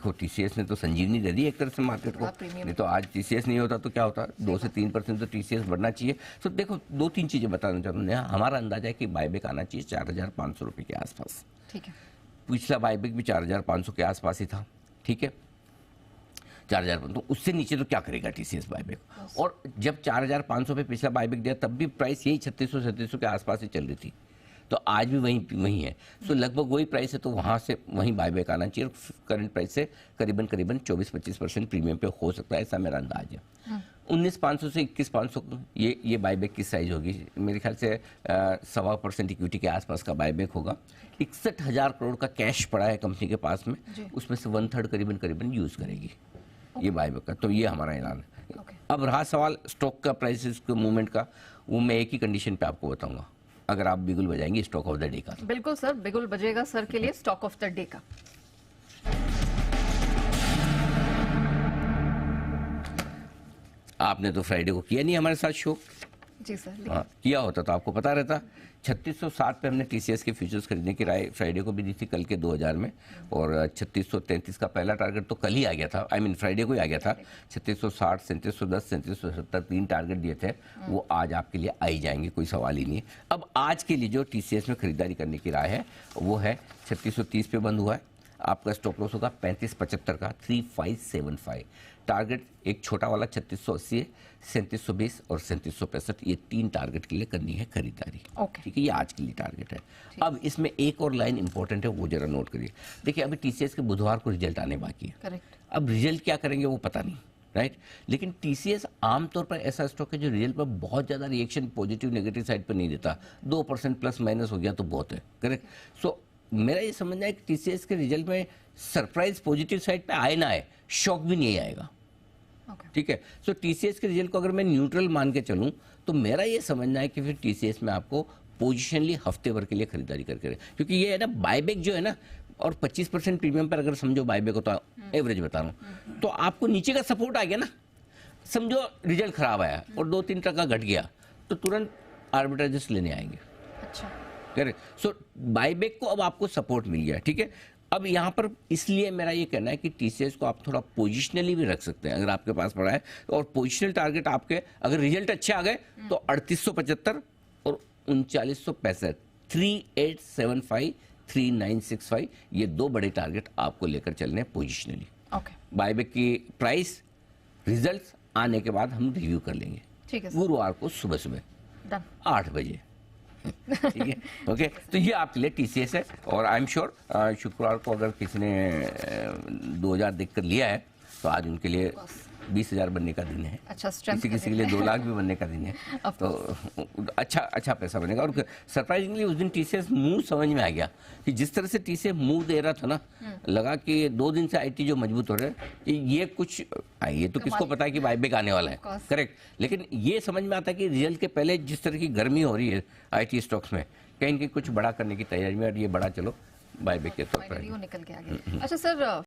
देखो टीसीएस ने तो संजीवनी दे दी एक तरह से मार्केट को, नहीं तो आज टीसीएस नहीं होता तो क्या होता, 2 से 3% तो टीसीएस बढ़ना चाहिए। तो देखो 2-3 चीजें बताना चाहता हूँ। हमारा अंदाजा है कि बायबैक आना चाहिए 4,500 रुपए के आसपास। ठीक है, पिछला बायबैक भी 4,500 के आसपास ही था, ठीक है, 4,000, तो उससे नीचे तो क्या करेगा टीसीएस बायबैक। और जब 4,500 पे पिछला बायबैक दिया तब भी प्राइस यही 3600 के आसपास ही चल रही थी, तो आज भी वही है। तो लगभग वही प्राइस है, तो वहाँ से वहीं बायबैक आना चाहिए। करंट प्राइस से करीबन 24-25% प्रीमियम पे हो सकता है, ऐसा मेरा अंदाज है। 19,500 से 21,500 ये बायबैक की साइज होगी मेरे ख्याल से 1.25% इक्विटी के आसपास का बायबैक होगा। 61,000 करोड़ का कैश पड़ा है कंपनी के पास में, उसमें से 1/3 करीबन यूज करेगी ये बायबैक का। तो ये हमारा ऐलान है। अब रहा सवाल स्टॉक का प्राइसेस के मूवमेंट का, वो मैं एक ही कंडीशन पे आपको बताऊंगा, अगर आप बिगुल बजाएंगे स्टॉक ऑफ द डे का। बिल्कुल सर, बिगुल बजेगा सर के लिए स्टॉक ऑफ द डे का। आपने तो फ्राइडे को किया नहीं हमारे साथ शो। जी सर, हाँ, किया होता तो आपको पता रहता। 3660 पे हमने टीसीएस के फ्यूचर्स खरीदने की राय फ्राइडे को भी दी थी, कल के 2000 में, और 3633 का पहला टारगेट तो कल ही आ गया था, फ्राइडे को ही आ गया था। 3660, 3710, 3770 3 टारगेट दिए थे, वो आज आपके लिए आई जाएंगे, कोई सवाल ही नहीं है। अब आज के लिए जो टीसीएस में खरीदारी करने की राय है वो है 3630 पे बंद हुआ है, आपका स्टॉप लॉस होगा 3575 का, 3575। टारगेट एक छोटा वाला 3680 है, 3720 और 3765, ये 3 टारगेट के लिए करनी है खरीदारी। ठीक है, ये आज के लिए टारगेट है। अब इसमें एक और लाइन इंपॉर्टेंट है, वो जरा नोट करिए। देखिए अभी टीसीएस के बुधवार को रिजल्ट आने बाकी है। करेक्ट। अब रिजल्ट क्या करेंगे वो पता नहीं, राइट। लेकिन टीसीएस आमतौर पर ऐसा स्टॉक है जो रिजल्ट पर बहुत ज्यादा रिएक्शन पॉजिटिव नेगेटिव साइड पर नहीं देता, 2% प्लस माइनस हो गया तो बहुत है, करेक्ट। सो मेरा ये समझना है कि टीसीएस के रिजल्ट में सरप्राइज पॉजिटिव साइड पे आए ना आए, शॉक भी नहीं आएगा। ठीक है, सो टीसीएस के रिजल्ट को अगर मैं न्यूट्रल मान के चलूं तो मेरा ये समझना है कि फिर टीसीएस में आपको पोजिशनली हफ्ते भर के लिए खरीदारी करके, क्योंकि ये है ना बायबैक जो है ना, और 25% प्रीमियम पर अगर समझो बायबैक होता है, एवरेज बता रहा हूं, तो आपको नीचे का सपोर्ट आ गया ना, समझो रिजल्ट खराब आया और 2-3 टका घट गया तो तुरंत आर्बिट्रेजेस लेने आएंगे। अच्छा, करेक्ट। सो बायबैक को अब आपको सपोर्ट मिल गया, ठीक है। अब यहाँ पर इसलिए मेरा ये कहना है कि टीसीएस को आप थोड़ा पोजिशनली भी रख सकते हैं अगर आपके पास पड़ा है, और पोजिशनल टारगेट आपके अगर रिजल्ट अच्छे आ गए तो 3875 और 3965, 3875, 3965, ये 2 बड़े टारगेट आपको लेकर चलने हैं पोजिशनली। बायबैक की प्राइस रिजल्ट आने के बाद हम रिव्यू कर लेंगे, ठीक है, गुरुवार को सुबह 8 बजे। ठीक है, ओके। तो ये आपके लिए टीसीएस है, और आई एम श्योर शुक्रवार को अगर किसी ने 2000 देखकर लिया है तो आज उनके लिए 20,000 बनने का दिन है। अच्छा, किसी के लिए 2 लाख भी बनने का दिन है, तो अच्छा पैसा बनेगा। और सरप्राइजिंगली उस दिन टीसीएस मूव समझ में आ गया कि जिस तरह से टीसीएस मूव दे रहा था ना, लगा कि 2 दिन से आईटी जो मजबूत हो रहे हैं, ये कुछ, ये तो किसको पता है कि बायबैक आने वाला है, करेक्ट। लेकिन ये समझ में आता है कि रिजल्ट के पहले जिस तरह की गर्मी हो रही है आईटी स्टॉक्स में, कहीं कुछ बड़ा करने की तैयारी में, और ये बड़ा चलो बायबैक के तौर पर निकल के आ गया। अच्छा सर,